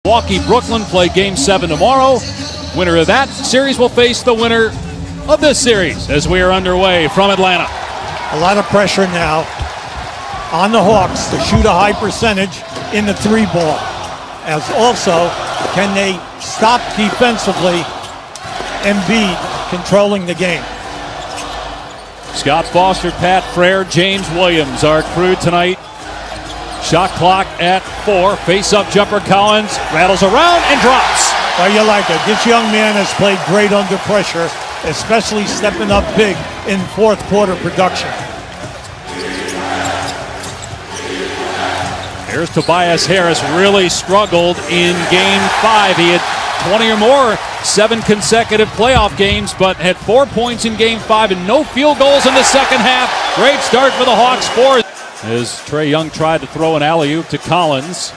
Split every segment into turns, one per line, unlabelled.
Milwaukee, Brooklyn play Game 7 tomorrow. Winner of that series will face the winner of this series as we are underway from Atlanta.
A lot of pressure now on the Hawks to shoot a high percentage in the three ball. As also, can they stop defensively Embiid controlling the game?
Scott Foster, Pat Frere, James Williams, our crew tonight. Shot clock at 4. Face-up jumper, Collins rattles around and drops.
Well, you like it. This young man has played great under pressure, especially stepping up big in fourth quarter production.
Here's Tobias Harris, really struggled in Game 5. He had 20 or more, 7 consecutive playoff games, but had 4 points in Game 5 and no field goals in the second half. Great start for the Hawks. As Trae Young tried to throw an alley-oop to Collins.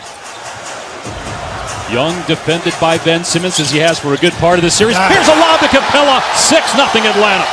Young defended by Ben Simmons as he has for a good part of the series. Here's a lob to Capella, 6-0 Atlanta.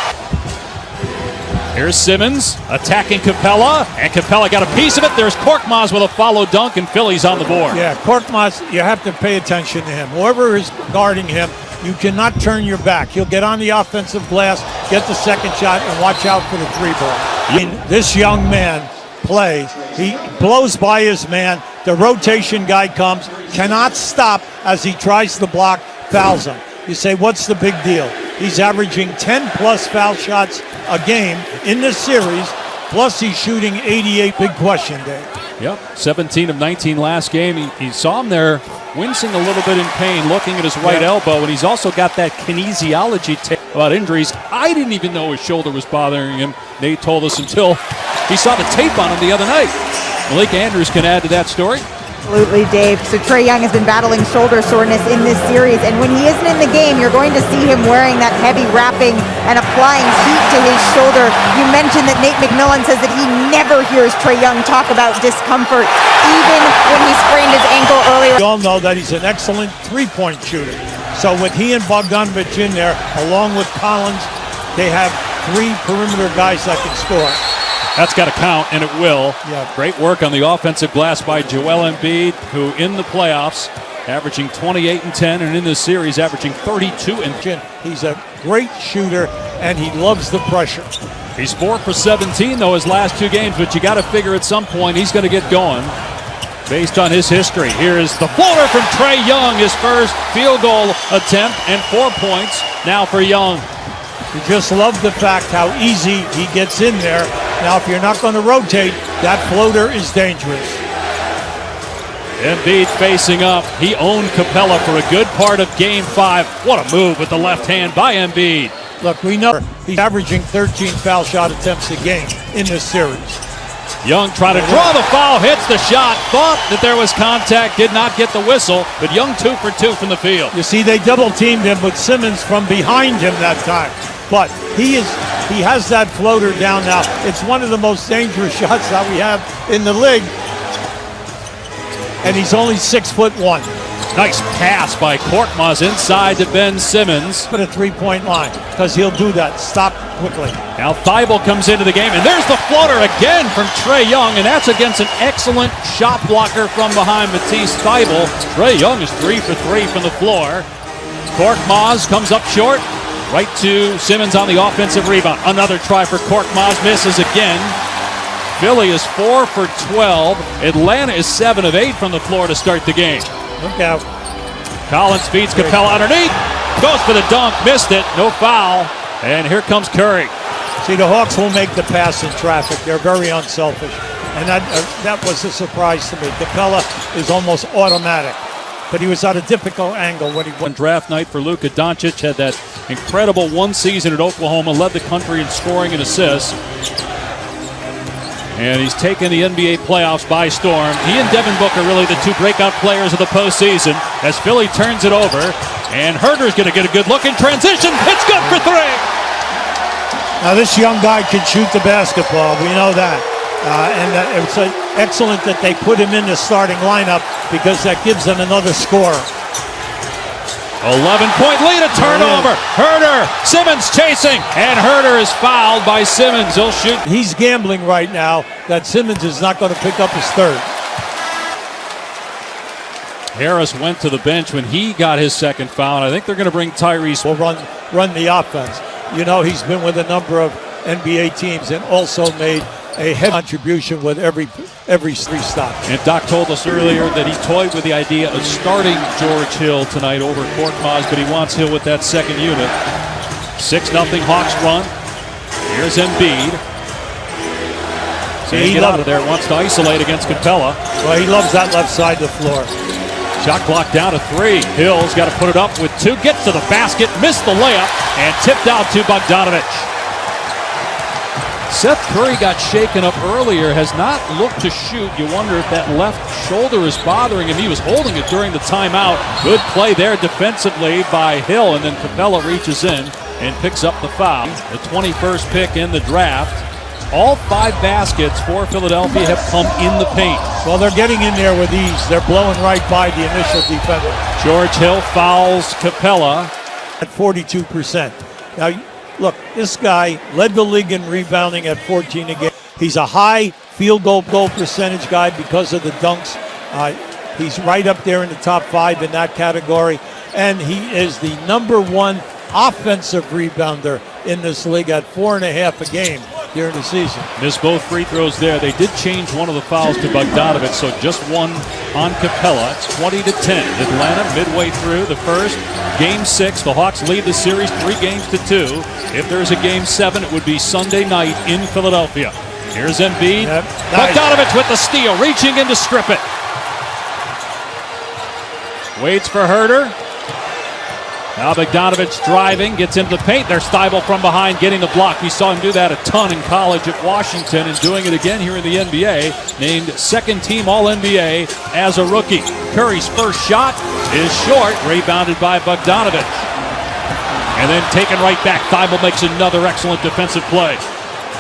Here's Simmons attacking Capella, and Capella got a piece of it. There's Korkmaz with a follow dunk, and Philly's on the board.
Yeah, Korkmaz, you have to pay attention to him. Whoever is guarding him, you cannot turn your back. He'll get on the offensive glass, get the second shot, and watch out for the three ball. I mean, this young man plays. He blows by his man. The rotation guy comes, cannot stop as he tries to block, fouls him. You say, what's the big deal? He's averaging 10-plus foul shots a game in this series, plus he's shooting 88. Big question, Dave.
Yep, 17 of 19 last game. He saw him there wincing a little bit in pain, looking at his right elbow, and he's also got that kinesiology tape about injuries. I didn't even know his shoulder was bothering him. Nate told us until he saw the tape on him the other night. Malik Andrews can add to that story.
Absolutely, Dave. So Trae Young has been battling shoulder soreness in this series, and when he isn't in the game, you're going to see him wearing that heavy wrapping and applying heat to his shoulder. You mentioned that Nate McMillan says that he never hears Trae Young talk about discomfort, even when he sprained his ankle earlier.
We all know that he's an excellent three-point shooter. So with he and Bogdanovic in there, along with Collins, they have 3 perimeter guys that can score.
That's got to count, and it will.
Yeah.
Great work on the offensive glass by Joel Embiid, who in the playoffs averaging 28 and 10, and in this series averaging 32 and 10.
He's a great shooter, and he loves the pressure.
He's 4 for 17, though, his last 2 games, but you got to figure at some point he's going to get going based on his history. Here is the floater from Trae Young, his first field goal attempt, and 4 points now for Young.
You just love the fact how easy he gets in there. Now, if you're not going to rotate, that floater is dangerous.
Embiid facing up. He owned Capella for a good part of Game 5. What a move with the left hand by Embiid.
Look, we know he's averaging 13 foul shot attempts a game in this series.
Young trying to draw the foul, hits the shot, thought that there was contact, did not get the whistle, but Young 2 for 2 from the field.
You see, they double-teamed him with Simmons from behind him that time. But he has that floater down now. It's one of the most dangerous shots that we have in the league. And he's only 6'1".
Nice pass by Korkmaz inside to Ben Simmons.
Put a three-point line, because he'll do that. Stop quickly.
Now Thibault comes into the game, and there's the floater again from Trae Young, and that's against an excellent shot blocker from behind Matisse Thibault. Trae Young is 3 for 3 from the floor. Korkmaz comes up short. Right to Simmons on the offensive rebound. Another try for Korkmaz, misses again. Philly is 4 for 12. Atlanta is 7 of 8 from the floor to start the game.
Look out.
Collins feeds Capella underneath. Goes for the dunk, missed it, no foul. And here comes Curry.
See, the Hawks will make the pass in traffic. They're very unselfish. And that was a surprise to me. Capella is almost automatic. But he was at a difficult angle when he won.
Draft night for Luka Doncic, had that incredible one season at Oklahoma, led the country in scoring and assists. And he's taken the NBA playoffs by storm. He and Devin Booker really the 2 breakout players of the postseason as Philly turns it over. And Herder's going to get a good look in transition. It's good for 3.
Now this young guy can shoot the basketball. We know that. And it's excellent that they put him in the starting lineup because that gives them another score.
11-point lead, a turnover. Herder, Simmons chasing, and Herder is fouled by Simmons. He'll shoot.
He's gambling right now that Simmons is not going to pick up his third.
Harris went to the bench when he got his second foul, and I think they're going to bring Tyrese.
Will run the offense. You know, he's been with a number of NBA teams and also made a heavy contribution with every three stops.
And Doc told us earlier that he toyed with the idea of starting George Hill tonight over Korkmaz, but he wants Hill with that second unit. 6-0 Hawks run. Here's Embiid. Can't get out of there. Wants to isolate against Capella.
Well, he loves that left side of the floor.
Shot clock down to 3. Hill's got to put it up with 2. Gets to the basket, missed the layup, and tipped out to Bogdanovich. Seth Curry got shaken up earlier, has not looked to shoot. You wonder if that left shoulder is bothering him. He was holding it during the timeout. Good play there defensively by Hill, and then Capella reaches in and picks up the foul. The 21st pick in the draft. All 5 baskets for Philadelphia have come in the paint.
Well, they're getting in there with ease. They're blowing right by the initial defender.
George Hill fouls Capella.
At 42%. Now, look, this guy led the league in rebounding at 14 a game. He's a high field goal percentage guy because of the dunks. He's right up there in the top 5 in that category. And he is the #1 offensive rebounder in this league at 4.5 a game during the season.
Missed both free throws there. They did change one of the fouls to Bogdanovich, so just one on Capella. It's 20-10. Atlanta midway through the first. Game 6. The Hawks lead the series 3-2. If there's a Game 7, it would be Sunday night in Philadelphia. Here's Embiid.
Yep.
Bogdanovich with the steal, reaching in to strip it. Waits for Herter. Now Bogdanovich driving, gets into the paint. There's Thibault from behind getting the block. We saw him do that a ton in college at Washington and doing it again here in the NBA. Named second-team All-NBA as a rookie. Curry's first shot is short, rebounded by Bogdanovich. And then taken right back. Thibault makes another excellent defensive play.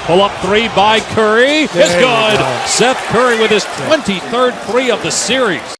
Pull-up 3 by Curry. It's good. Seth Curry with his 23rd 3 of the series.